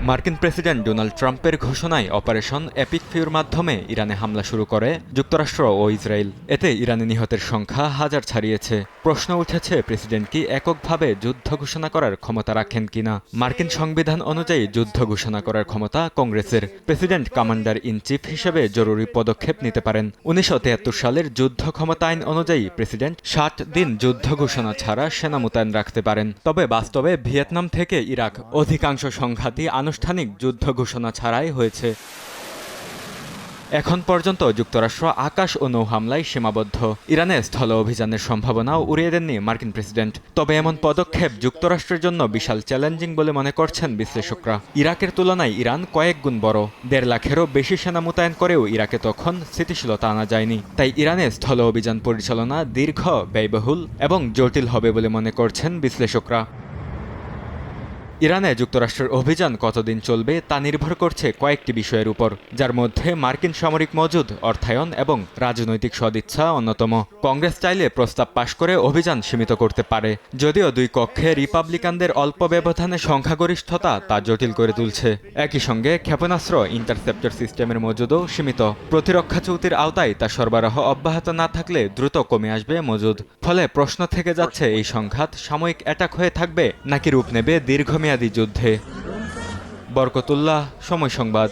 মার্কিন president Donald ট্রাম্পের ঘোষণায় অপারেশন এপিক ফিউর মাধ্যমে ইরানে হামলা শুরু করে যুক্তরাষ্ট্র ও ইসরায়েল। এতে ইরানি নিহতের সংখ্যা হাজার ছাড়িয়েছে। প্রশ্ন উঠেছে, প্রেসিডেন্ট কি এককভাবে যুদ্ধ ঘোষণা করার ক্ষমতা রাখেন কিনা। মার্কিন সংবিধান অনুযায়ী যুদ্ধ ঘোষণা করার ক্ষমতা কংগ্রেসের। প্রেসিডেন্ট কমান্ডার ইন চিফ হিসেবে জরুরি পদক্ষেপ নিতে পারেন। 1973 সালের যুদ্ধ ক্ষমতা আইন অনুযায়ী প্রেসিডেন্ট 60 দিন যুদ্ধ ঘোষণা ছাড়া সেনা মোতায়েন রাখতে পারেন। তবে বাস্তবে ভিয়েতনাম থেকে ইরাক অধিকাংশ সংঘাতই আনুষ্ঠানিক যুদ্ধ ঘোষণা ছাড়াই হয়েছে। এখন পর্যন্ত যুক্তরাষ্ট্র আকাশ ও নৌ হামলায় সীমাবদ্ধ। ইরানে স্থল অভিযানের সম্ভাবনাও উড়িয়ে দেননি মার্কিন প্রেসিডেন্ট। তবে এমন পদক্ষেপ যুক্তরাষ্ট্রের জন্য বিশাল চ্যালেঞ্জিং বলে মনে করছেন বিশ্লেষকরা। ইরাকের তুলনায় ইরান কয়েক গুণ বড়। 1.5 লাখেরও বেশি সেনা মোতায়েন করেও ইরাকে তখন স্থিতিশীলতা আনা যায়নি। তাই ইরানে স্থল অভিযান পরিচালনা দীর্ঘ, ব্যয়বহুল এবং জটিল হবে বলে মনে করছেন বিশ্লেষকরা। ইরানে যুক্তরাষ্ট্রের অভিযান কতদিন চলবে তা নির্ভর করছে কয়েকটি বিষয়ের উপর, যার মধ্যে মার্কিন সামরিক মজুদ, অর্থায়ন এবং রাজনৈতিক সদিচ্ছা অন্যতম। কংগ্রেস চাইলে প্রস্তাব পাশ করে অভিযান সীমিত করতে পারে, যদিও দুই কক্ষে রিপাবলিকানদের অল্প ব্যবধানে সংখ্যাগরিষ্ঠতা তা জটিল করে তুলছে। একই সঙ্গে ক্ষেপণাস্ত্র ইন্টারসেপ্টর সিস্টেমের মজুদও সীমিত। প্রতিরক্ষা চুক্তির আওতায় তা সরবরাহ অব্যাহত না থাকলে দ্রুত কমে আসবে মজুদ। ফলে প্রশ্ন থেকে যাচ্ছে, এই সংঘাত সাময়িক অ্যাটাক হয়ে থাকবে নাকি রূপ নেবে দীর্ঘমেয়াদী যুদ্ধে। বরকতুল্লাহ, সময় সংবাদ।